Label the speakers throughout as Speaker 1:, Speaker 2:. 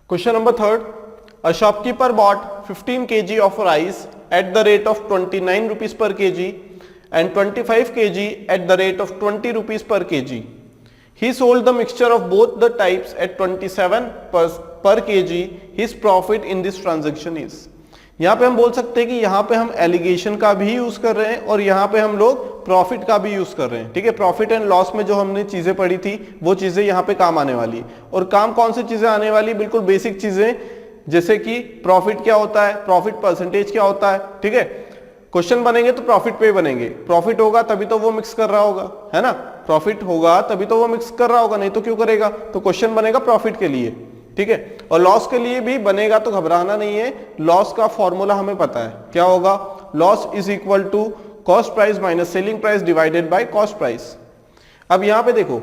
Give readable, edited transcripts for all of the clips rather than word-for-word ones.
Speaker 1: Question number 3. A shopkeeper bought 15 kg of rice at the rate of 29 rupees per kg and 25 kg at the rate of 20 rupees per kg. He sold the mixture of both the types at 27 per kg. His profit in this transaction is. यहाँ पे हम बोल सकते हैं कि यहाँ पे हम एलिगेशन का भी यूज कर रहे हैं और यहाँ पे हम लोग प्रॉफिट का भी यूज कर रहे हैं। ठीक है, प्रॉफिट एंड लॉस में जो हमने चीजें पढ़ी थी वो चीजें यहाँ पे काम आने वाली। और काम कौन सी चीजें आने वाली? बिल्कुल बेसिक चीजें, जैसे कि प्रॉफिट क्या होता है, प्रॉफिट परसेंटेज क्या होता है। ठीक है, क्वेश्चन बनेंगे तो प्रॉफिट पे बनेंगे। प्रॉफिट होगा तभी तो वो मिक्स कर रहा होगा, है ना। प्रॉफिट होगा तभी तो वो मिक्स कर रहा होगा, नहीं तो क्यों करेगा। तो क्वेश्चन बनेगा प्रॉफिट के लिए। ठीक है, और लॉस के लिए भी बनेगा, तो घबराना नहीं है। लॉस का फॉर्मूला हमें पता है, क्या होगा? Loss is equal to cost price minus selling price divided by cost price. अब यहां पे देखो,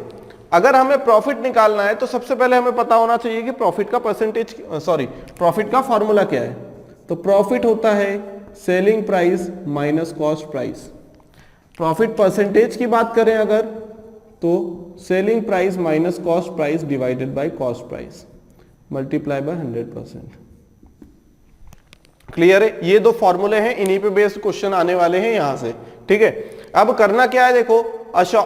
Speaker 1: अगर हमें प्रॉफिट निकालना है तो सबसे पहले हमें पता होना चाहिए कि प्रॉफिट का परसेंटेज, प्रॉफिट का फॉर्मूला क्या है। तो प्रॉफिट होता है selling price minus cost price. Profit percentage की बात करें अगर, तो selling price minus cost price divided by cost price multiply by 100%। Clear है? ये दो फॉर्मूले हैं, इन्हीं पे बेस्ड क्वेश्चन आने वाले हैं यहां से। ठीक है, अब करना क्या है, देखो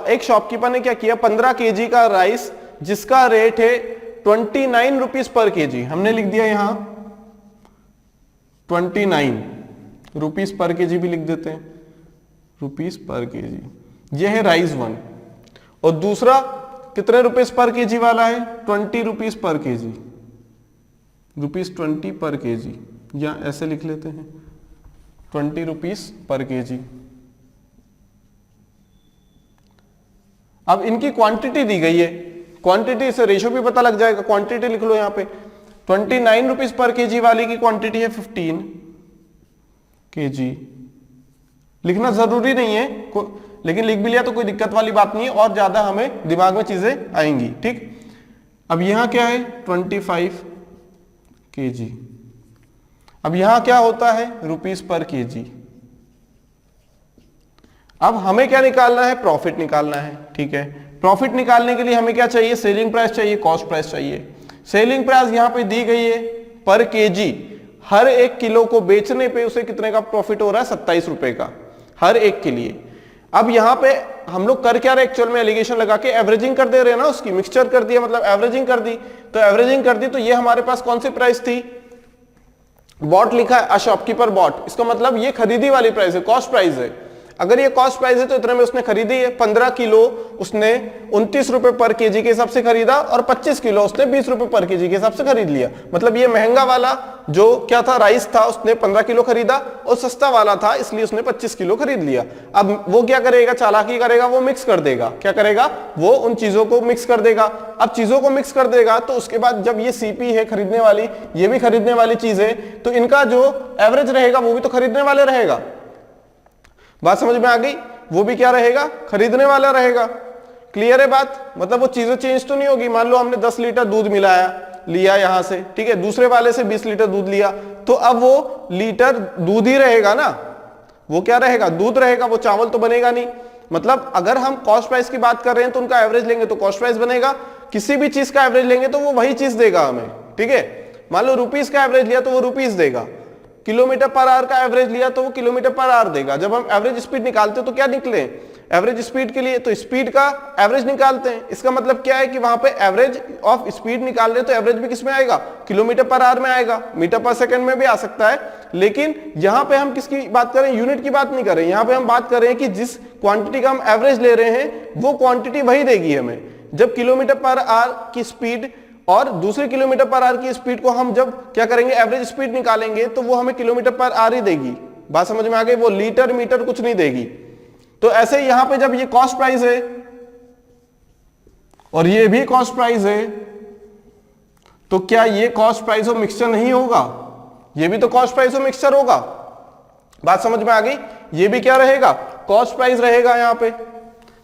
Speaker 1: एक शॉपकीपर ने क्या किया, 15 केजी का राइस जिसका रेट है 29 रुपीज पर केजी, हमने लिख दिया यहां 29 रुपीज पर केजी भी लिख देते हैं, रुपीज पर केजी। ये है राइस 1। और दूसरा कितने रुपीज पर केजी वाला है? 20 रुपीज पर केजी, रुपीज 20 पर केजी, या ऐसे लिख लेते हैं 20 रुपीज पर केजी। अब इनकी क्वांटिटी दी गई है, क्वांटिटी से रेशो भी पता लग जाएगा। क्वांटिटी लिख लो यहां पे, 29 रुपीज पर केजी वाली की क्वांटिटी है 15 केजी। लिखना जरूरी नहीं है, लेकिन लिख भी लिया तो कोई दिक्कत वाली बात नहीं है, और ज्यादा हमें दिमाग में चीजें आएंगी। ठीक, अब यहां क्या है? 25 केजी। अब यहां क्या होता है? रुपीस पर केजी। अब हमें क्या निकालना है? प्रॉफिट निकालना है। ठीक है, प्रॉफिट निकालने के लिए हमें क्या चाहिए? सेलिंग प्राइस चाहिए, कॉस्ट प्राइस चाहिए। सेलिंग प्राइस यहां पे दी गई है पर केजी। हर 1 किलो को बेचने पे उसे कितने का प्रॉफिट हो रहा है? 27 रुपए का हर एक के लिए। अब यहां पे हम लोग कर क्या रहे? एक्चुअल में एलिगेशन लगा के एवरेजिंग कर दे रहे हैं ना, उसकी मिक्सचर कर दिया, मतलब एवरेजिंग कर दी। तो एवरेजिंग कर दी तो ये हमारे पास कौन सी प्राइस थी? बॉट लिखा है, अ शॉपकीपर बॉट, इसका मतलब ये खरीदी वाली प्राइस है, कॉस्ट प्राइस है। अगर ये कॉस्ट प्राइस है तो इतने में उसने खरीदी है। 15 किलो उसने 29 रुपए पर केजी के हिसाब से खरीदा, और 25 किलो उसने 20 रुपए पर केजी के हिसाब से खरीद लिया। मतलब ये महंगा वाला जो क्या था, राइस था, उसने 15 किलो खरीदा, और सस्ता वाला था इसलिए उसने 25 किलो खरीद लिया। अब वो क्या करेगा? चालाकी करेगा, वो मिक्स कर देगा। क्या करेगा? वो उन चीजों को मिक्स कर देगा। अब चीजों को मिक्स कर देगा तो उसके बाद जब ये सीपी है खरीदने वाली, ये भी खरीदने वाली चीज है, तो इनका जो एवरेज रहेगा वो भी तो खरीदने वाले रहेगा। बात समझ में आ गई? वो भी क्या रहेगा? खरीदने वाला रहेगा। क्लियर है बात? मतलब वो चीजें चेंज तो नहीं होगी। मान लो हमने 10 लीटर दूध लिया यहां से, ठीक है, दूसरे वाले से 20 लीटर दूध लिया, तो अब वो लीटर दूध ही रहेगा ना, वो क्या रहेगा? दूध रहेगा, वो चावल तो बनेगा नहीं। मतलब अगर हम कॉस्ट प्राइस की बात कर रहे हैं तो उनका एवरेज लेंगे तो कॉस्ट प्राइस बनेगा, किसी भी चीज का एवरेज लेंगे तो वो वही चीज देगा हमें। ठीक है, मान लो रुपीस का एवरेज लिया तो वो रुपीस देगा, किलोमीटर पर आवर का एवरेज लिया तो वो किलोमीटर पर आवर देगा। जब हम एवरेज स्पीड निकालते हैं तो क्या निकले? एवरेज स्पीड के लिए तो स्पीड का एवरेज निकालते हैं। इसका मतलब क्या है कि वहां पे एवरेज ऑफ स्पीड निकाल रहे हैं तो एवरेज भी किस में आएगा? किलोमीटर पर आवर में आएगा। मीटर पर सेकंड में भी आ सकता है, लेकिन यहां पे हम किसकी बात करें? यूनिट की बात नहीं कर रहे हैं। यहां पे हम बात कर रहे हैं कि जिस क्वांटिटी का हम एवरेज ले रहे हैं वो क्वांटिटी वही देगी हमें। जब किलोमीटर पर आवर की स्पीड और दूसरे किलोमीटर पर आवर की स्पीड को हम जब क्या करेंगे? एवरेज स्पीड निकालेंगे तो वो हमें किलोमीटर पर आवर ही देगी। बात समझ में आ गई? वो लीटर मीटर कुछ नहीं देगी। तो ऐसे यहां पे जब ये कॉस्ट प्राइस है और ये भी कॉस्ट प्राइस है, तो क्या ये कॉस्ट प्राइस ऑफ मिक्सचर नहीं होगा? ये भी तो कॉस्ट प्राइस ऑफ मिक्सचर होगा। बात समझ में आ गई? ये भी क्या रहेगा? कॉस्ट प्राइस रहेगा। यहां पे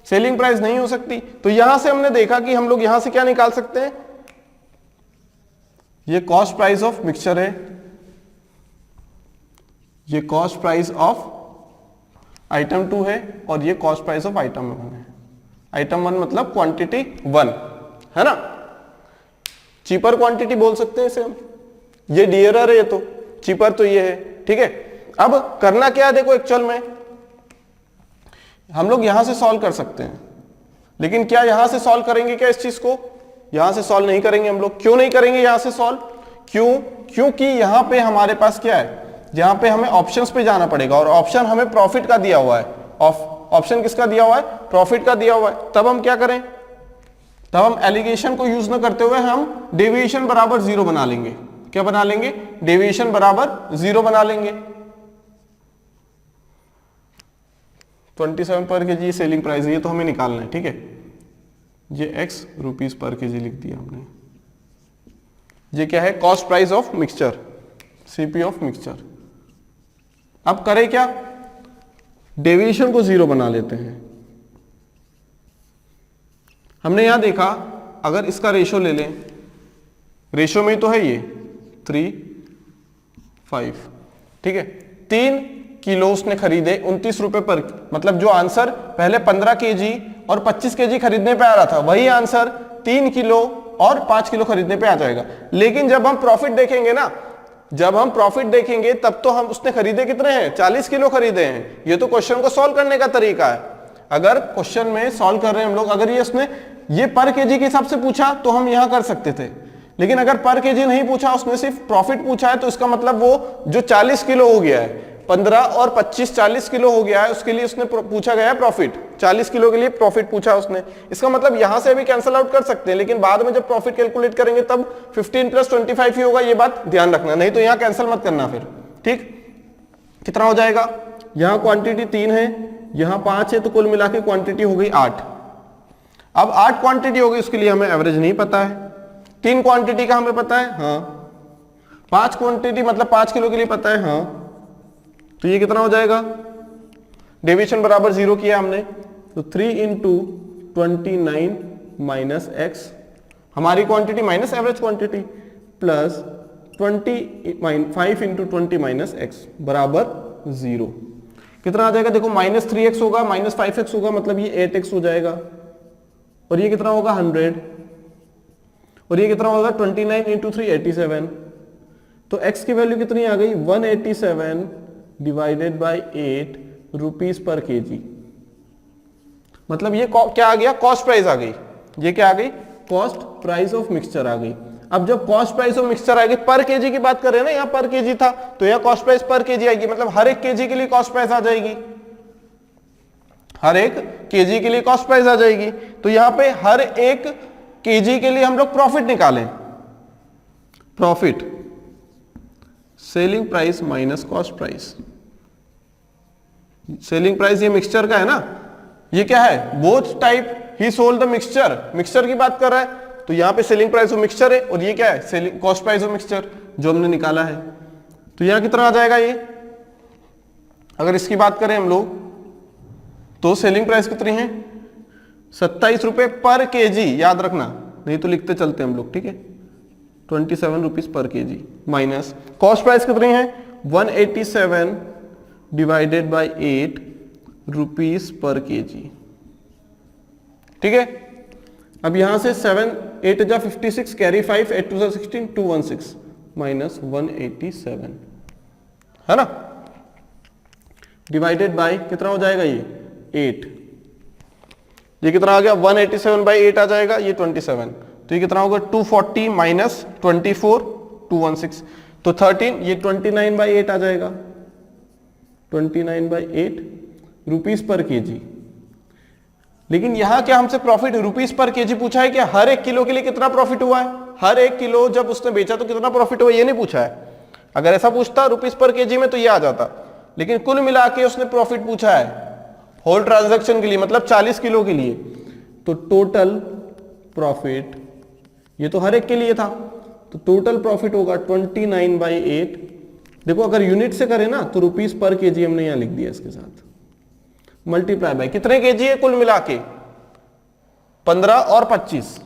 Speaker 1: सेलिंग प्राइस नहीं हो सकती। तो यहां से हमने देखा कि हम लोग यहां से क्या निकाल सकते हैं? ये कॉस्ट प्राइस ऑफ मिक्सचर है, ये कॉस्ट प्राइस ऑफ आइटम 2 है, और ये कॉस्ट प्राइस ऑफ आइटम 1 है। आइटम 1 मतलब क्वांटिटी 1 है ना, चीपर क्वांटिटी बोल सकते हैं इसे हम। ये डियरर है, ये तो चीपर तो ये है, ठीक है। अब करना क्या है, देखो एक्चुअल में हम लोग यहां से सॉल्व कर सकते हैं, लेकिन क्या यहां से सॉल्व करेंगे क्या इस चीज को? यहां से सॉल्व नहीं करेंगे हम लोग। क्यों नहीं करेंगे यहां से सॉल्व? क्यों? क्योंकि यहां पे हमारे पास क्या है, यहां पे हमें ऑप्शंस पे जाना पड़ेगा और ऑप्शन हमें प्रॉफिट का दिया हुआ है। ऑप्शन किसका दिया हुआ है? प्रॉफिट का दिया हुआ है। तब हम क्या करें, तब हम एलिगेशन को यूज न करते हुए हम डेविएशन बराबर 0 बना लेंगे। क्या बना लेंगे? डेविएशन बराबर 0 बना लेंगे। 27 पर केजी सेलिंग प्राइस है, ये तो हमें निकालना है, ठीक है। ये x रुपीज पर केजी लिख दिया हमने। ये क्या है? Cost price of mixture, CP of mixture. अब करें क्या, डेविएशन को 0 बना लेते हैं। हमने यहां देखा, अगर इसका रेशो ले लें, रेशो में तो है ये 3, 5, ठीक है। 3 किलो उसने खरीदे 29 रुपए पर, मतलब जो आंसर पहले 15 केजी और 25 केजी खरीदने पे आ रहा था, वही आंसर 3 किलो और 5 किलो खरीदने पे आ जाएगा। लेकिन जब हम प्रॉफिट देखेंगे ना, जब हम प्रॉफिट देखेंगे तब तो हम उसने खरीदे कितने हैं? 40 किलो खरीदे हैं। ये तो क्वेश्चन को सॉल्व करने का तरीका है। अगर क्वेश्चन में सॉल्व कर रहे हैं हम लोग, अगर ये उसने ये पर केजी के हिसाब से पूछा तो हम यहां कर सकते थे, लेकिन अगर पर केजी नहीं पूछा, उसने सिर्फ प्रॉफिट पूछा है, तो इसका मतलब वो जो 40 किलो हो गया है, 15 और 25 40 किलो हो गया है, उसके लिए उसने पूछा गया है प्रॉफिट। 40 किलो के लिए प्रॉफिट पूछा उसने। इसका मतलब यहां से भी कैंसिल आउट कर सकते हैं, लेकिन बाद में जब प्रॉफिट कैलकुलेट करेंगे तब 15 + 25 ही होगा। ये बात ध्यान रखना, नहीं तो यहां कैंसिल मत करना फिर, ठीक। कितना हो जाएगा? यहां क्वांटिटी 3 है, यहां 5 है, तो कुल मिला के क्वांटिटी हो गई 8। अब 8 क्वांटिटी हो गई, उसके लिए हमें एवरेज नहीं पता है। 3 क्वांटिटी का हमें पता है, हाँ। 5 क्वांटिटी मतलब 5 किलो के लिए पता है, हाँ। तो ये कितना हो जाएगा? डेविएशन बराबर 0 किया हमने, तो 3 × 29 माइनस x, हमारी quantity minus average quantity, plus 5 × 20 minus x बराबर 0। कितना आ जाएगा? देखो -3x होगा, -5x होगा, मतलब ये 8x हो जाएगा। और ये कितना होगा? 100। और ये कितना होगा? 29 × 3 87। तो x की वैल्यू कितनी आ गई? 187 divided by 8 rupees per KG. मतलब ये क्या आ गया? कॉस्ट प्राइस आ गई। ये क्या आ गई? कॉस्ट प्राइस ऑफ मिक्सचर आ गई। अब जब कॉस्ट प्राइस ऑफ मिक्सचर आएगी, पर केजी की बात कर रहे हैं ना, यहाँ पर केजी था, तो यहाँ कॉस्ट प्राइस पर केजी आएगी, मतलब हर एक केजी के लिए कॉस्ट प्राइस आ जाएगी। हर एक केजी के लिए कॉस्ट प्राइस आ जाएगी। तो यहां पे हर एक केजी के लिए हम लोग प्रॉफिट निकालें। Profit, selling price minus cost price. Selling price ये मिक्सचर का है ना, ये क्या है? Both type he sold the mixture, mixture की बात कर रहा है, तो यहां पे सेलिंग प्राइस ऑफ मिक्सचर है, और ये क्या है? Selling cost price of mixture जो हमने निकाला है। तो यहां कितना आ जाएगा ये? अगर इसकी बात करें हम लोग, तो सेलिंग प्राइस कितनी है? 27 रुपए पर केजी, याद रखना, नहीं तो लिखते चलते हम लोग, ठीक है। 27 rupees per KG minus cost price कितनी है? 187 divided by 8 rupees per KG, ठीक है। अब यहां से 7 8 जा 56, कैरी 5, 8 2 16, 216 माइनस 187, है ना, डिवाइडेड बाय कितना हो जाएगा? ये 8। ये कितना आ गया? 187/8 आ जाएगा, ये 27। तो ये कितना होगा? 240 माइनस 24, 216, तो 13, ये 29/8 आ जाएगा, 29/8 रुपीज पर केजी। लेकिन यहां क्या हमसे प्रॉफिट रुपीज पर केजी पूछा है? क्या हर एक किलो के लिए कितना प्रॉफिट हुआ है? हर एक किलो जब उसने बेचा तो कितना प्रॉफिट हुआ, ये नहीं पूछा है। अगर ऐसा पूछता रुपीज पर केजी में तो ये आ जाता, लेकिन कुल मिला के उसने प्रॉफिट पूछा है होल ट्रांजैक्शन के लिए, मतलब 40 किलो के लिए। तो टोटल प्रॉफिट, ये तो हर एक के लिए था, तो टोटल प्रॉफिट होगा 29/8। देखो अगर यूनिट से करें ना तो रुपीज पर केजी हमने यहां लिख दिया इसके साथ, मल्टीप्लाई बाय कितने केजी है कुल मिला के? 15 और 25।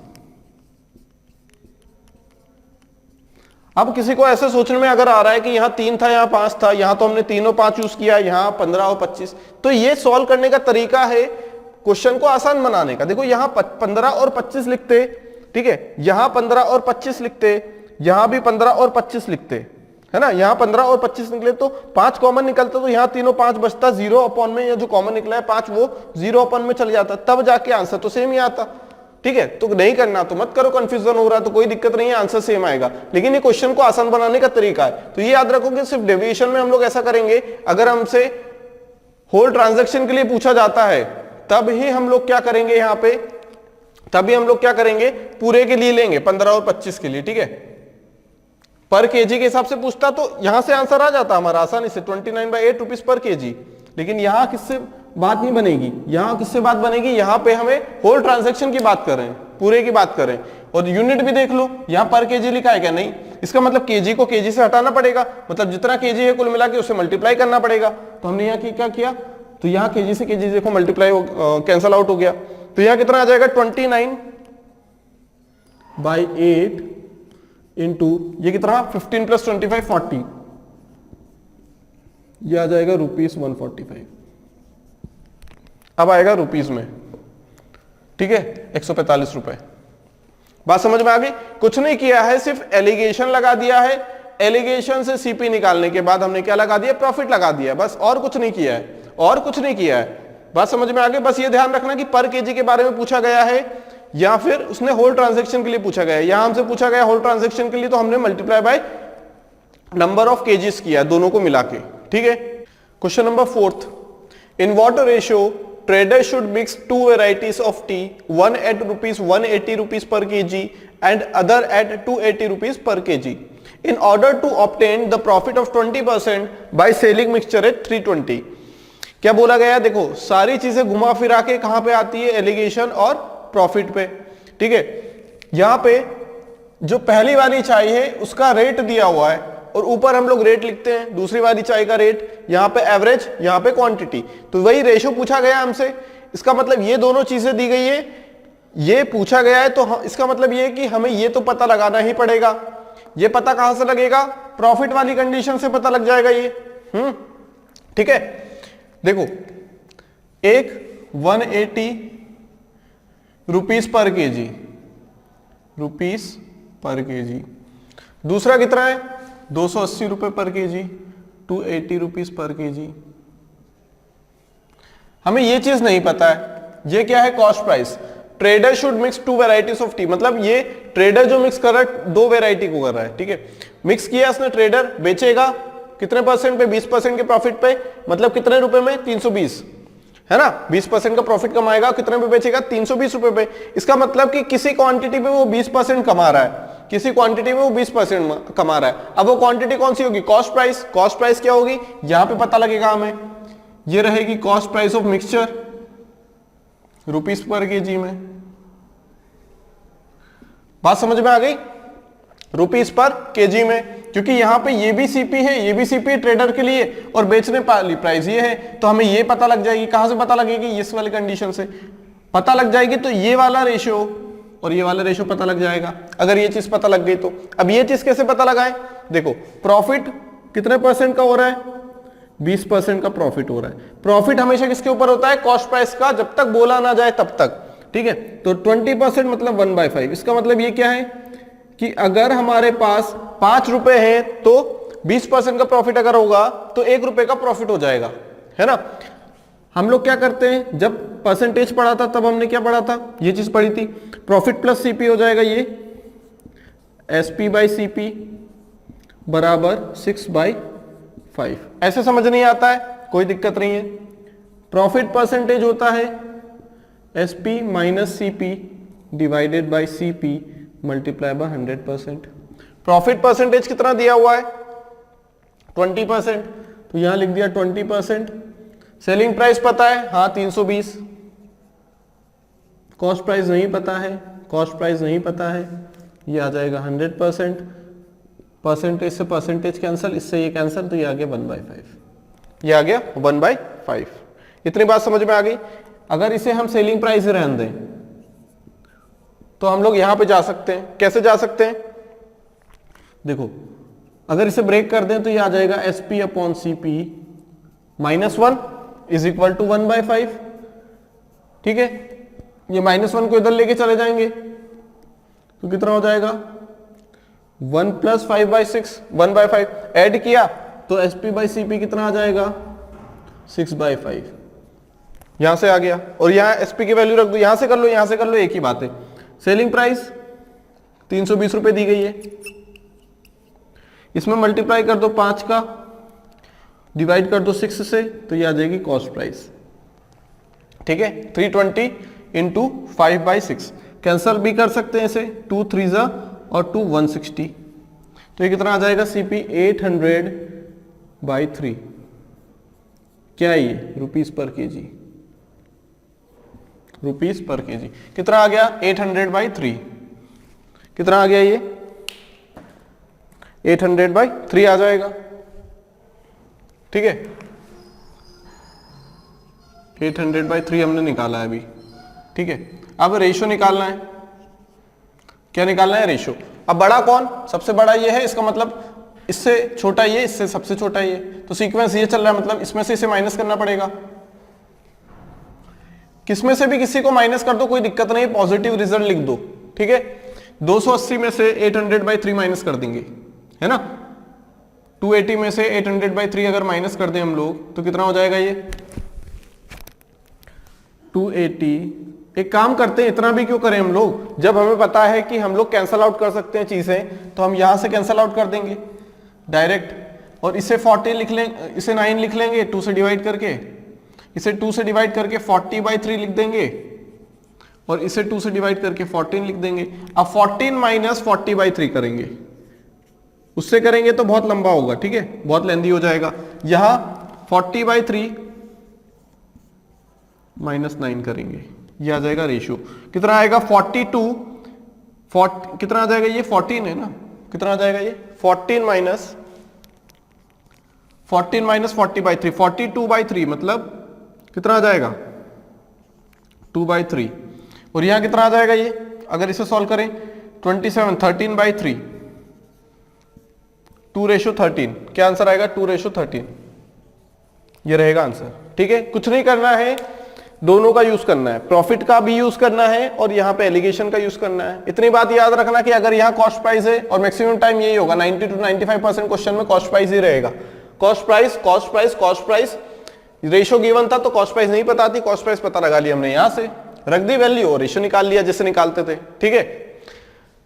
Speaker 1: अब किसी को ऐसे सोचने में अगर आ रहा है कि यहां 3 था, यहां 5 था, यहां तो हमने तीनों 5 यूज किया, यहां 15 और 25, तो ये सॉल्व करने का तरीका है क्वेश्चन को आसान बनाने का। देखो यहां 15 और 25 लिखते, ठीक है, यहां 15 और 25 लिखते, यहां भी 15 और 25 लिखते, है ना, यहां 15 और 25 निकले तो 5 कॉमन निकलता, तो यहां तीनों 5 बचता, 0 अपॉन में, या जो कॉमन निकला है 5 वो 0 अपॉन में चल जाता, तब जाके आंसर तो सेम ही आता। ठीक है, तो नहीं करना तो मत करो, कंफ्यूजन हो रहा है तो कोई दिक्कत नहीं है, आंसर सेम आएगा, लेकिन ये क्वेश्चन को आसान बनाने का तरीका है। तो ये याद रखो कि सिर्फ डेविएशन में हम लोग ऐसा करेंगे, अगर हमसे होल ट्रांजैक्शन के लिए पूछा जाता है तब ही हम लोग क्या करेंगे, यहां पे तभी हम लोग क्या करेंगे, पूरे के लिए लेंगे 15 और 25 के लिए। ठीक है, पर केजी के हिसाब से पूछता तो यहां से आंसर आ जाता हमारा आसानी से 29/8 रुपीज पर केजी, लेकिन यहां किससे बात नहीं बनेगी, यहां किससे बात बनेगी, यहां पे हमें होल ट्रांजैक्शन की बात कर रहे हैं, पूरे की बात कर रहे हैं। और यूनिट भी देख लो, यहां पर केजी लिखा है क्या, नहीं, इसका मतलब केजी को केजी से हटाना पड़ेगा, मतलब जितना केजी है कुल मिला के उससे मल्टीप्लाई करना पड़ेगा। तो हमने यहाँ क्या किया, तो यहाँ केजी से केजी देखो मल्टीप्लाई कैंसल आउट हो गया, तो यहाँ कितना आ जाएगा 29/8 इंटू ये कितना 15 + 25 40, ये आ जाएगा ₹145, अब आएगा रुपीस में। ठीक है, 145 रुपए। बात समझ में आ गई, कुछ नहीं किया है, सिर्फ एलिगेशन लगा दिया है, एलिगेशन से सीपी निकालने के बाद हमने क्या लगा दिया, प्रॉफिट लगा दिया, बस, और कुछ नहीं किया है, और कुछ नहीं किया है। बात समझ में आ गई, बस ये ध्यान रखना कि पर केजी के बारे में पूछा गया है या फिर उसने होल ट्रांजैक्शन के लिए पूछा गया है। यहां हमसे पूछा गया होल ट्रांजैक्शन के लिए, तो हमने multiply by number of KGs किया, दोनों को मिला के। ठीक है, question number 4, in what ratio trader should mix 2 varieties of tea, one at ₹180 per kg and other at ₹280 per kg, in order to obtain the profit of 20% by selling mixture at 320। क्या बोला गया, देखो सारी चीजें घुमा फिरा के कहां पे आती है, एलिगेशन और प्रॉफिट पे। ठीक है, यहां पे जो पहली वाली चाय है उसका रेट दिया हुआ है और ऊपर हम लोग रेट लिखते हैं, दूसरी वाली चाय का रेट, यहां पे एवरेज, यहां पे क्वांटिटी, तो वही रेशो पूछा गया हमसे। इसका मतलब ये दोनों चीजें दी गई है, ये पूछा गया है, तो इसका मतलब ये है कि हमें ये तो पता लगाना ही पड़ेगा। ये पता कहां से लगेगा, प्रॉफिट वाली कंडीशन से पता लग जाएगा ये। ठीक है, देखो एक 180 रुपीस पर केजी, रुपीस पर केजी, दूसरा कितना है 280 रुपए पर केजी, 280 रुपीस पर केजी। हमें ये चीज नहीं पता है, ये क्या है, cost price. Trader should mix 2 varieties of T, मतलब ये ट्रेडर जो मिक्स कर रहा है 2 वैरायटी को कर रहा है। ठीक है, मिक्स किया उसने, ट्रेडर बेचेगा कितने परसेंट पे, 20% के प्रॉफिट पे, मतलब कितने रुपए में, 320, है ना, 20% का प्रॉफिट कमाएगा, कितने पे बेचेगा, 320 रुपए पे। इसका मतलब कि किसी क्वांटिटी पे वो 20% कमा रहा है, किसी क्वांटिटी में वो 20% कमा रहा है। अब वो क्वांटिटी कौन सी होगी, कॉस्ट प्राइस। कॉस्ट प्राइस क्या होगी, यहां पे पता लगेगा हमें, ये रहेगी cost price of mixture rupees पर केजी में। बात समझ में आ गई, रुपीस पर केजी में, क्योंकि यहां पे ये भी सीपी है, ये भी सीपी ट्रेडर के लिए, और बेचने वाली प्राइस ये है, तो हमें ये पता लग जाएगी। कहां से पता लगेगी, इस वाली कंडीशन से पता लग जाएगी, तो ये वाला रेशियो और ये वाला रेशियो पता लग जाएगा, अगर ये चीज पता लग गई तो। अब ये चीज कैसे पता लगाएं, देखो प्रॉफिट कितने परसेंट का हो रहा है, 20% का प्रॉफिट हो रहा है। प्रॉफिट हमेशा किसके ऊपर होता है, कॉस्ट प्राइस का, जब तक बोला ना जाए तब तक। ठीक है, तो 20% मतलब 1/5। इसका मतलब ये क्या है कि अगर हमारे पास 5 रुपए है तो 20% का प्रॉफिट अगर होगा तो 1 रुपए का प्रॉफिट हो जाएगा, है ना। हम लोग क्या करते हैं, जब परसेंटेज पढ़ा था तब हमने क्या पढ़ा था, ये चीज पढ़ी थी, प्रॉफिट प्लस सीपी हो जाएगा, ये SP/CP बराबर 6/5। ऐसे समझ नहीं आता है, कोई दिक्कत नहीं है। प्रॉफिट परसेंटेज होता है SP - CP divided by CP multiply by 100%। Profit percentage कितना दिया हुआ है, 20%, तो यहां लिख दिया 20%। सेलिंग प्राइस पता है, हाँ 320। कॉस्ट प्राइस नहीं पता है, कॉस्ट प्राइस नहीं पता है, ये आ जाएगा 100%। परसेंटेज से परसेंटेज कैंसिल, इससे ये कैंसिल, तो ये आ गया 1/5, ये आ गया 1/5। इतनी बात समझ में आ गई। अगर इसे हम सेलिंग प्राइस ही रहने दें तो हम लोग यहां पे जा सकते हैं। कैसे जा सकते हैं, देखो अगर इसे ब्रेक कर दें तो ये आ जाएगा SP/CP -1 = 1/5। ठीक है, ये -1 को इधर लेके चले जाएंगे तो कितना हो जाएगा, 1 प्लस 5/6, 1/5 ऐड किया तो SP/CP कितना आ जाएगा 6/5, यहां से आ गया। और यहां SP की वैल्यू रख दो, यहां से कर लो, यहां से कर लो, एक ही बात है। सेलिंग प्राइस 320 रुपए दी गई है, इसमें मल्टीप्लाई कर दो 5 का, डिवाइड कर दो 6 से, तो ये आ जाएगी कॉस्ट प्राइस। ठीक है, 320 इंटू 5/6, कैंसल भी कर सकते हैं इसे, 2 3 और 2 160, तो ये कितना आ जाएगा CP 800/3। क्या है ये रुपीस पर केजी, रुपीस पर केजी कितना आ गया 800/3, कितना आ गया ये 800/3 आ जाएगा। ठीक है, 800/3 हमने निकाला है अभी। ठीक है, अब रेशो निकालना है। क्या निकालना है, रेशो। अब बड़ा कौन, सबसे बड़ा ये है, इसका मतलब इससे छोटा ये, इससे सबसे छोटा ये, तो सीक्वेंस ये चल रहा है, मतलब इसमें से इसे माइनस करना पड़ेगा। किसमें से भी किसी को माइनस कर दो, कोई दिक्कत नहीं, पॉजिटिव रिजल्ट लिख दो। ठीक है, 280 में से 800/3 माइनस कर देंगे, है ना। 280 में से 800/3 अगर माइनस कर दें हम लोग तो कितना हो जाएगा ये 280। एक काम करते हैं, इतना भी क्यों करें हम लोग, जब हमें पता है कि हम लोग कैंसल आउट कर सकते हैं चीजें, तो हम यहां से कैंसल आउट कर देंगे डायरेक्ट, और इसे 40 लिख लेंगे, इसे 9 लिख लेंगे 2 से डिवाइड करके, इसे 2 से डिवाइड करके 40/3 लिख देंगे, और इसे 2 से डिवाइड करके 14 लिख देंगे। अब 14 माइनस 40/3 करेंगे, उससे करेंगे तो बहुत लंबा होगा, ठीक है, बहुत लेंदी हो जाएगा। यहां 40/3 माइनस 9 करेंगे, ये आ जाएगा रेशियो। कितना आएगा 42, कितना आ जाएगा ये 14 है ना, कितना आ जाएगा ये 14 माइनस 40/3, 42/3 मतलब कितना आ जाएगा 2/3। और यहां कितना आ जाएगा ये, अगर इसे सॉल्व करें 27, 13/3, 2:13, क्या आंसर आएगा 2:13, ये रहेगा आंसर। ठीक है, कुछ नहीं करना है, दोनों का यूज करना है, प्रॉफिट का भी यूज करना है और यहां पे एलिगेशन का यूज करना है। इतनी बात याद रखना कि अगर यहां कॉस्ट प्राइस है, और मैक्सिमम टाइम यही होगा, 90 to 95% क्वेश्चन में कॉस्ट प्राइस ही रहेगा। Cost price, cost price, cost price, ratio given था तो कॉस्ट प्राइस नहीं पता थी, कॉस्ट प्राइस पता लगा लिया हमने, यहां से रख दी वैल्यू और रेशो निकाल लिया जैसे निकालते थे। ठीक है,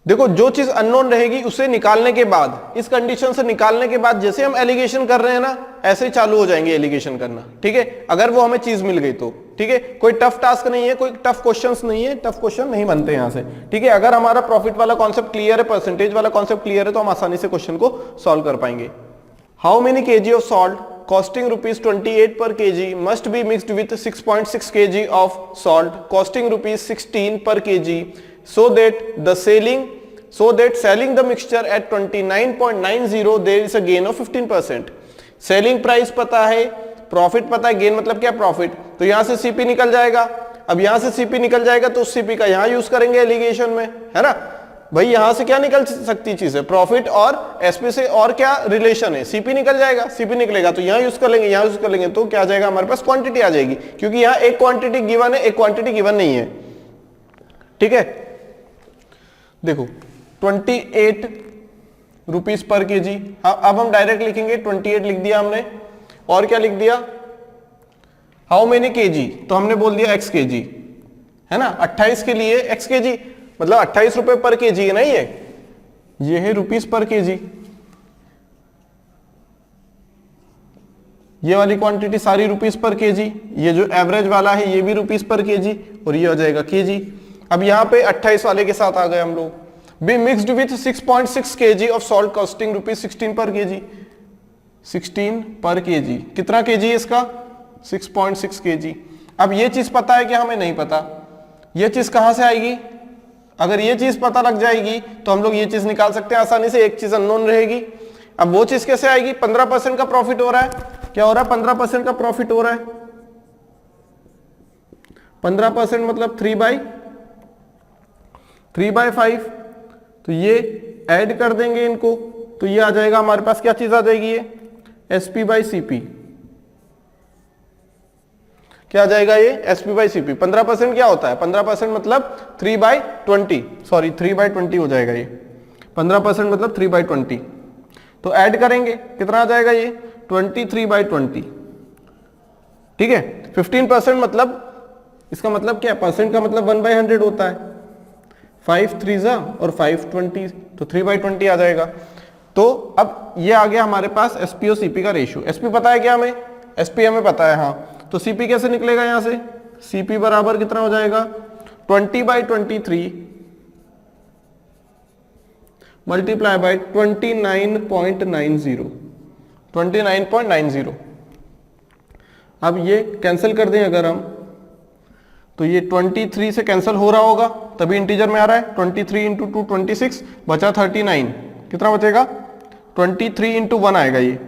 Speaker 1: देखो जो चीज अननोन रहेगी उसे निकालने के बाद, इस कंडीशन से निकालने के बाद जैसे हम एलिगेशन कर रहे हैं ना, ऐसे ही चालू हो जाएंगे एलिगेशन करना। ठीक है, अगर वो हमें चीज मिल गई तो ठीक है, कोई टफ टास्क नहीं है, कोई टफ क्वेश्चंस नहीं है, टफ क्वेश्चन नहीं बनते यहां से। ठीक है, अगर हमारा प्रॉफिट वाला कॉन्सेप्ट क्लियर है, परसेंटेज वाला कॉन्सेप्ट क्लियर है, तो हम आसानी से क्वेश्चन को सॉल्व कर पाएंगे। How many kg of salt costing ₹28 per kg must be mixed with 6.6 kg of salt costing ₹16 per kg so that selling the mixture at 29.90 there is a gain of 15%। Selling price पता है, profit पता है, gain मतलब क्या profit, तो यहां से CP निकल जाएगा। अब यहां से सीपी निकल जाएगा तो उस सीपी का यहां यूज करेंगे एलिगेशन में, है ना भाई। यहां से क्या निकल सकती चीज है, प्रॉफिट और एसपी से और क्या रिलेशन है, सीपी निकल जाएगा। सीपी निकलेगा तो यहां यूज कर लेंगे, यहां यूज कर लेंगे तो क्या आ जाएगा हमारे पास, क्वांटिटी आ जाएगी, क्योंकि यहां एक क्वांटिटी गिवन है, एक क्वांटिटी गिवन नहीं है। ठीक है, देखो 28 रुपीस पर केजी, अब हम डायरेक्ट लिखेंगे, 28 लिख दिया हमने, और क्या लिख दिया, हाउ मेनी केजी, तो हमने बोल दिया x केजी, है ना। 28 के लिए x केजी मतलब 28 रुपए पर केजी है ना, ये है रुपीस पर केजी। ये वाली क्वांटिटी सारी रुपीस पर केजी, ये जो एवरेज वाला है ये भी रुपीस पर केजी, और ये हो जाएगा केजी। अब यहां पे 28 वाले के साथ आ गए हम लोग। Be mixed with 6.6 kg of salt costing ₹16 पर केजी, 16 पर केजी, कितना केजी है इसका 6.6 kg। अब ये चीज पता है कि हमें नहीं पता, ये चीज कहां से आएगी, अगर ये चीज पता लग जाएगी तो हम लोग ये चीज निकाल सकते हैं आसानी से, एक चीज अननोन रहेगी। अब वो चीज कैसे आएगी, 15% का प्रॉफिट हो रहा है, क्या हो रहा है 15% का प्रॉफिट हो रहा है, 15% मतलब 3/5, तो ये ऐड कर देंगे इनको, तो ये आ जाएगा हमारे पास, क्या चीज आ जाएगी ये SP/CP, क्या आ जाएगा ये SP/CP। 15% क्या होता है, 15% मतलब 3/20 हो जाएगा ये 15% मतलब 3/20। तो ऐड करेंगे कितना आ जाएगा ये 23/20। ठीक है, 15% मतलब इसका मतलब क्या है, परसेंट का मतलब 1/100 होता है। 5 3 और 5 20, तो 3/20 आ जाएगा। तो अब ये आ गया हमारे पास एसपी और सीपी का रेशियो। एसपी पता है क्या हमें, एसपी हमें पता है हाँ। तो सीपी कैसे निकलेगा यहां से, सीपी बराबर कितना हो जाएगा 20/23 मल्टीप्लाई बाय 29.90। अब ये कैंसिल कर दें अगर हम, तो ये 23 से कैंसिल हो रहा होगा तभी इंटीजर में आ रहा है। 23 इंटू 2 26, बचा 39, कितना बचेगा 23 इंटू 1 आएगा ये,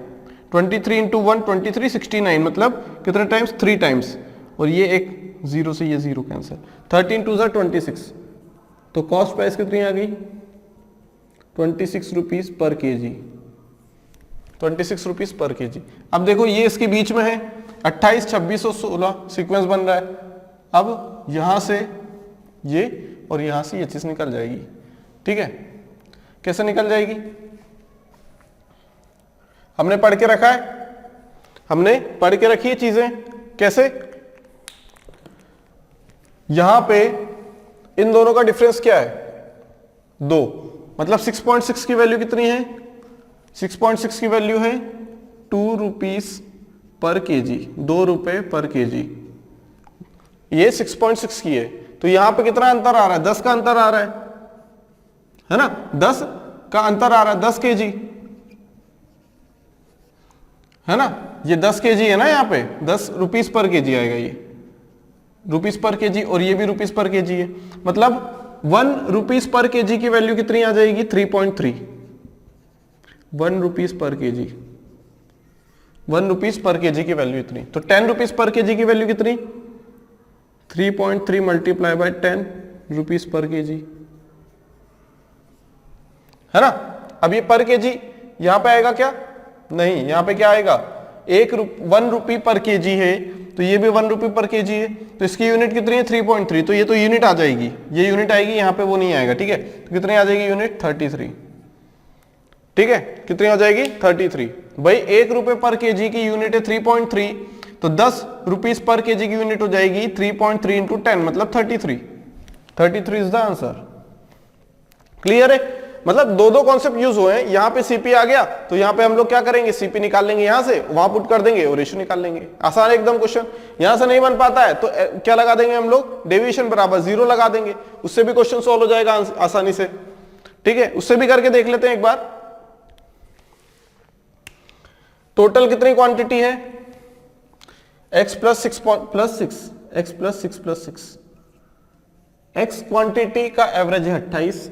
Speaker 1: 23 इंटू 1 23 69, मतलब कितने टाइम्स 3 टाइम्स, और ये एक जीरो से ये जीरो कैंसिल, 13 2 26। तो कॉस्ट प्राइस कितनी आ गई 26 rupees per KG, 26 rupees per KG. अब देखो ये इसके बीच में है 28 26 और 16 सीक्वेंस बन रहा है। अब यहां से ये और यहां से ये चीज निकल जाएगी। ठीक है, कैसे निकल जाएगी, हमने पढ़ के रखा है, हमने पढ़ के रखी है चीजें। कैसे, यहां पे इन दोनों का डिफरेंस क्या है 2, मतलब 6.6 की वैल्यू कितनी है, 6.6 की वैल्यू है 2 रुपीज पर केजी, 2 रुपए पर केजी। ये 6.6 की है, तो यहां पे कितना अंतर आ रहा है 10 का अंतर आ रहा है ना, 10 का अंतर आ रहा है 10 केजी है ना, ये 10 केजी है ना, यहाँ पे 10 रुपीज पर केजी आएगा, ये रुपीज पर केजी और ये भी रुपीज पर केजी है, मतलब 1 रुपीज पर केजी की वैल्यू कितनी आ जाएगी 3.3, 1 rupees per KG, 1 rupees per KG की वैल्यू इतनी। तो 10 रुपीज पर केजी की वैल्यू कितनी 3.3 multiply by 10 rupees per KG है ना। अब ये पर केजी यहां पे आएगा क्या, नहीं, यहां पे क्या आएगा 1 रुपी पर केजी है, तो ये भी 1 रुपी पर केजी है, तो इसकी यूनिट कितनी है 3.3, तो ये तो यूनिट आ जाएगी, ये यूनिट आएगी, यहां पे वो नहीं आएगा। ठीक है, तो कितनी आ जाएगी यूनिट 33। ठीक है, कितनी हो जाएगी 33। भाई 1 रुपए पर केजी की यूनिट है 3.3, तो 10 रुपीज पर केजी की यूनिट हो जाएगी 3.3 इंटू 10 मतलब 33। 33 इज द आंसर। क्लियर है, मतलब दो कॉन्सेप्ट यूज हुए हैं। यहां पे सीपी आ गया तो यहां पे हम लोग क्या करेंगे, सीपी निकाल लेंगे, यहां से वहां पुट कर देंगे और रेशियो निकाल लेंगे। आसान है एकदम क्वेश्चन। यहां से नहीं बन पाता है तो क्या लगा देंगे हम लोग, डेविएशन बराबर 0 लगा देंगे, उससे भी क्वेश्चन सॉल्व हो जाएगा आसानी से। ठीक है, उससे भी करके देख लेते हैं एक बार। टोटल कितनी क्वांटिटी है x plus 6 x plus 6 x quantity का एवरेज है 28,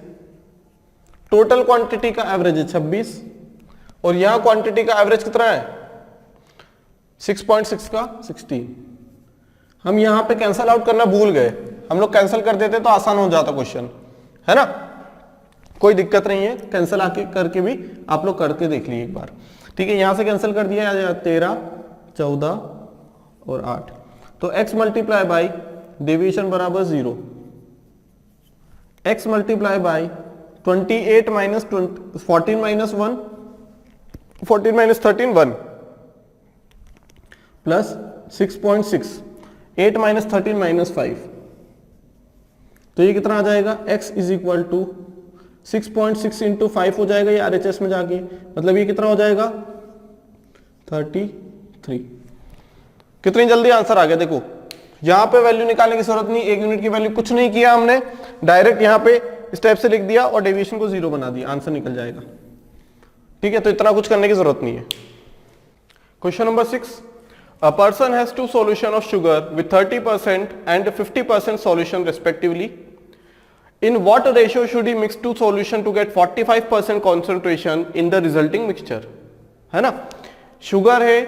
Speaker 1: टोटल क्वांटिटी का एवरेज है 26, और यहां क्वांटिटी का एवरेज कितना है 6.6 का 16। हम यहां पे कैंसल आउट करना भूल गए, हम लोग कैंसल कर देते तो आसान हो जाता क्वेश्चन, है ना, कोई दिक्कत नहीं है, कैंसल आके करके भी आप लोग करके देख लीजिए एक बार। ठीक है, यहां से कैंसिल कर दिया 13 14 और 8, तो x मल्टीप्लाई बाई डेविएशन बराबर 0, x multiply by 28 minus 14 minus 1, 14 minus 13 1 plus 6.6, 8 minus 13 minus 5, तो ये कितना आ जाएगा x is equal to 6.6 into 5 हो जाएगा ये RHS में जाके, मतलब ये कितना हो जाएगा 33। कितनी जल्दी आंसर आ गया, देखो यहां पे वैल्यू निकालने की जरूरत नहीं, 1 यूनिट की वैल्यू कुछ नहीं किया हमने, डायरेक्ट यहां पे इस टाइप से लिख दिया और डेविएशन को 0 बना दिया, आंसर निकल जाएगा। ठीक है, तो इतना कुछ करने की जरूरत नहीं है। Question number 6, a person has 2 solution of sugar with 30% and 50% solution respectively. In what ratio should he mix 2 solution to get 45% concentration in the resulting mixture? है ना, शुगर है,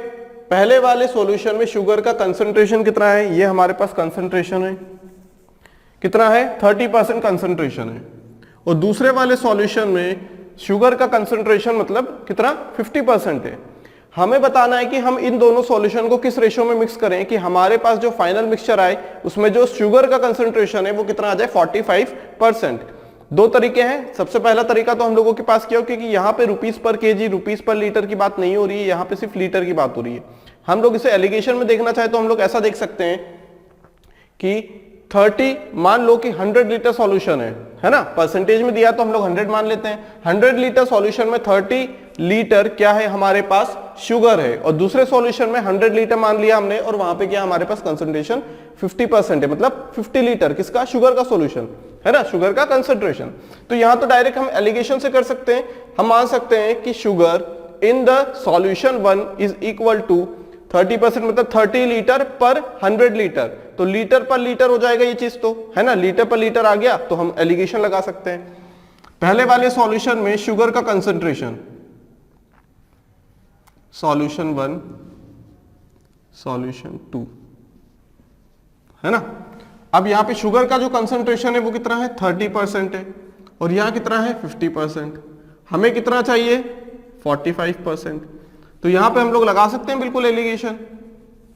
Speaker 1: पहले वाले सॉल्यूशन में शुगर का कंसंट्रेशन कितना है, ये हमारे पास कंसंट्रेशन है कितना है 30% कंसंट्रेशन है, और दूसरे वाले सॉल्यूशन में शुगर का कंसंट्रेशन मतलब कितना 50% है। हमें बताना है कि हम इन दोनों सॉल्यूशन को किस रेशियो में मिक्स करें कि हमारे पास जो फाइनल मिक्सचर आए उसमें जो शुगर का कंसंट्रेशन है वो कितना आ जाए 45%। दो तरीके हैं। सबसे पहला तरीका तो हम लोगों के पास क्या हो, क्योंकि यहाँ पे रुपीस पर केजी, रुपीस पर लीटर की बात नहीं हो रही है, यहाँ पे सिर्फ लीटर की बात हो रही है। हम लोग इसे एलिगेशन में देखना चाहे तो हम लोग ऐसा देख सकते हैं कि 30, मान लो कि 100 लीटर सॉल्यूशन है ना, परसेंटेज में दिया तो हम लोग 100 मान लेते हैं। 100 लीटर सॉल्यूशन में 30 लीटर क्या है हमारे पास, शुगर है, और दूसरे सॉल्यूशन में 100 लीटर मान लिया हमने, और वहां पे क्या हमारे पास कंसंट्रेशन 50% है, मतलब 50 लीटर किसका, शुगर का सॉल्यूशन है ना, शुगर का कंसंट्रेशन। तो यहां तो डायरेक्ट हम एलिगेशन से कर सकते हैं, हम मान सकते हैं कि sugar in the solution 1 is equal to 30%, मतलब 30 लीटर पर 100 लीटर, तो लीटर पर लीटर हो जाएगा ये चीज, तो है ना, लीटर पर लीटर आ गया तो हम एलिगेशन लगा सकते हैं। पहले वाले सॉल्यूशन में शुगर का कंसंट्रेशन, सॉल्यूशन 1, सॉल्यूशन 2, है ना। अब यहां पे शुगर का जो कंसंट्रेशन है वो कितना है, 30% है, और यहां कितना है 50%। हमें कितना चाहिए, 45%। तो यहां पे हम लोग लगा सकते हैं बिल्कुल एलिगेशन।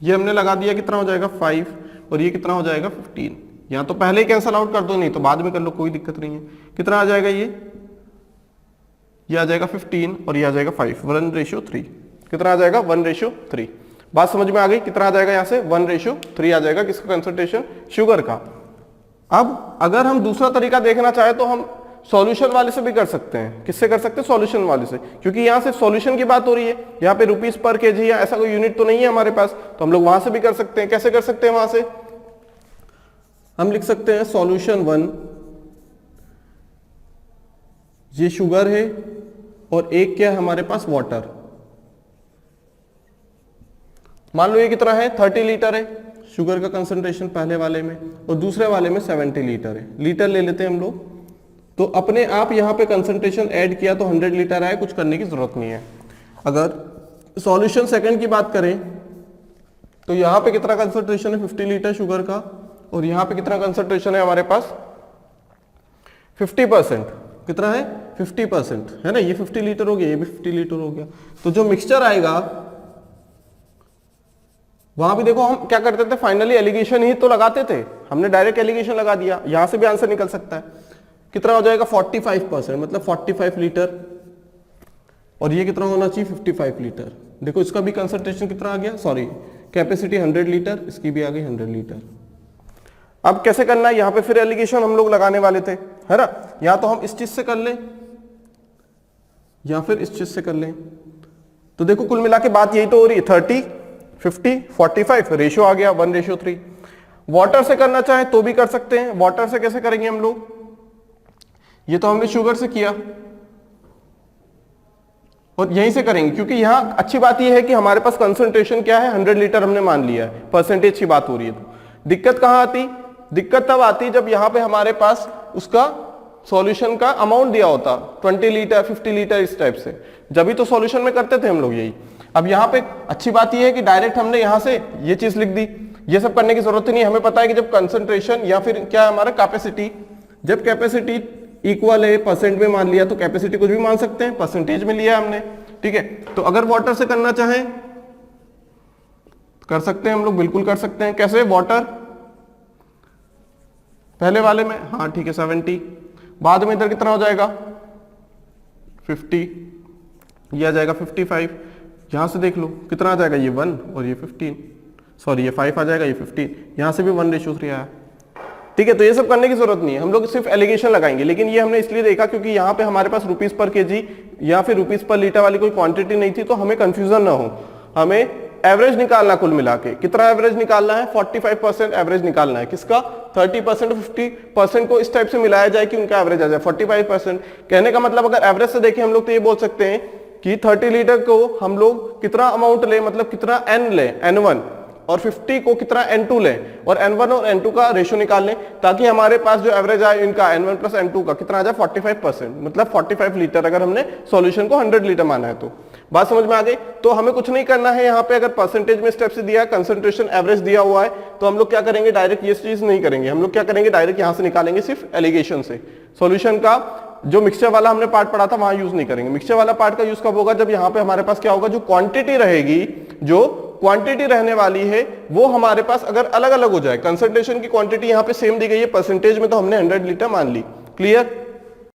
Speaker 1: ये हमने लगा दिया, कितना हो जाएगा 5, और ये कितना हो जाएगा 15। यहां तो पहले ही कैंसिल आउट कर दो, नहीं तो बाद में कर लो, कोई दिक्कत नहीं है। कितना आ जाएगा ये आ जाएगा 15, और ये आ जाएगा 5, 1:3। कितना आ जाएगा, 1:3। बात समझ में आ गई, कितना आ जाएगा यहां से, 1:3 आ जाएगा किसका कंसंट्रेशन, शुगर का। अब अगर हम दूसरा तरीका देखना चाहे तो हम सॉल्यूशन वाले से भी कर सकते हैं। किससे कर सकते हैं, सॉल्यूशन वाले से, क्योंकि यहां सिर्फ सॉल्यूशन की बात हो रही है, यहाँ पे रुपीस पर केजी या ऐसा कोई यूनिट तो नहीं है हमारे पास, तो हम लोग वहां से भी कर सकते हैं। कैसे कर सकते हैं, वहां से हम लिख सकते हैं सॉल्यूशन 1, ये शुगर है, और एक क्या है हमारे पास, वाटर। मान लो ये कितना है, 30 लीटर है शुगर का कंसंट्रेशन पहले वाले में, और दूसरे वाले में 70 लीटर है। लीटर ले लेते हैं हम लोग, तो अपने आप यहां पे कंसंट्रेशन ऐड किया तो 100 लीटर आए, कुछ करने की जरूरत नहीं है। अगर सॉल्यूशन सेकंड की बात करें तो यहां पे कितना कंसंट्रेशन है, 50 लीटर शुगर का, और यहां पे कितना कंसंट्रेशन है हमारे पास, 50%। कितना है, 50%, है ना। ये 50 लीटर हो गया, ये भी 50 लीटर हो गया। तो जो मिक्सचर आएगा वहां भी देखो हम क्या करते थे, फाइनली एलिगेशन ही तो लगाते थे, हमने डायरेक्ट एलिगेशन लगा दिया, यहां से भी आंसर निकल सकता है। कितना हो जाएगा, 45%, मतलब 45 लीटर, और ये कितना होना चाहिए, 55 लीटर। देखो इसका भी कंसंट्रेशन कितना आ गया, सॉरी कैपेसिटी 100 लीटर, इसकी भी आ गई 100 लीटर। अब कैसे करना है, यहां पे फिर एलिगेशन हम लोग लगाने वाले थे, है ना। या तो हम इस चीज से कर लें या फिर इस चीज से कर लें। तो देखो कुल मिला के बात यही तो हो रही है, 30, 50, 45, रेशियो आ गया 1:3। वाटर से करना चाहे तो भी कर सकते हैं। वाटर से कैसे करेंगे हम लोग, ये तो हमने शुगर से किया, और यहीं से करेंगे, क्योंकि यहां अच्छी बात यह है कि हमारे पास कंसंट्रेशन क्या है, 100 लीटर हमने मान लिया है, परसेंटेज की बात हो रही है। तो दिक्कत कहां आती, दिक्कत तब आती जब यहां पे हमारे पास उसका सॉल्यूशन का अमाउंट दिया होता, 20 लीटर 50 लीटर इस टाइप से, जब भी तो सॉल्यूशन में करते थे हम लोग यही। अब यहाँ पे अच्छी बात यह है कि डायरेक्ट हमने यहां से ये चीज लिख दी, ये सब करने की जरूरत ही नहीं। हमें पता है कि जब कंसंट्रेशन या फिर क्या हमारा कैपेसिटी, जब कैपेसिटी इक्वल है, परसेंट में मान लिया, तो कैपेसिटी कुछ भी मान सकते हैं, परसेंटेज में लिया हमने, ठीक है। तो अगर वाटर से करना चाहें कर सकते हैं हम लोग, बिल्कुल कर सकते हैं। कैसे, वाटर पहले वाले में, हाँ ठीक है 70, बाद में इधर कितना हो जाएगा 50, ये आ जाएगा 55। यहां से देख लो कितना आ जाएगा, ये 1 और ये 15, सॉरी ये 5 आ जाएगा, ये 15, यहां से भी 1:3 आया, ठीक है। तो ये सब करने की जरूरत नहीं है, हम लोग सिर्फ एलिगेशन लगाएंगे। लेकिन ये हमने इसलिए देखा क्योंकि यहाँ पे हमारे पास रुपीस पर केजी या फिर रुपीस पर लीटर वाली कोई क्वांटिटी नहीं थी, तो हमें कंफ्यूजन ना हो। हमें एवरेज निकालना, कुल मिला के कितना एवरेज निकालना है, 45% एवरेज निकालना है। किसका, 30% 50% को इस टाइप से मिलाया जाए कि उनका एवरेज आ जाए 45%। कहने का मतलब अगर एवरेज से देखें हम लोग तो ये बोल सकते हैं कि 30 लीटर को हम लोग कितना अमाउंट ले, मतलब कितना n ले, n1, और 50 को कितना n2 ले, और n1 और n2 का रेशियो निकाल लें, ताकि हमारे पास जो एवरेज आए इनका n1 प्लस n2 का कितना आ जाए 45%, मतलब 45 लीटर, अगर हमने सॉल्यूशन को 100 लीटर माना है तो। बात समझ में आ गई। तो हमें कुछ नहीं करना है यहाँ पे, अगर परसेंटेज में स्टेप से दिया, कंसंट्रेशन एवरेज दिया हुआ है, तो हम लोग क्या करेंगे, डायरेक्ट ये चीज नहीं करेंगे, हम लोग क्या करेंगे, डायरेक्ट यहाँ से निकालेंगे, सिर्फ एलिगेशन से। सॉल्यूशन का जो मिक्सचर वाला हमने पार्ट पढ़ा था वहां यूज नहीं करेंगे। मिक्सचर वाला पार्ट का यूज कब होगा, जब यहाँ पे हमारे पास क्या होगा, जो क्वांटिटी रहेगी, जो क्वांटिटी रहने वाली है वो हमारे पास अगर अलग अलग हो जाए, कंसंट्रेशन की क्वांटिटी यहाँ पे सेम दी गई है, परसेंटेज में तो हमने 100 लीटर मान ली, क्लियर।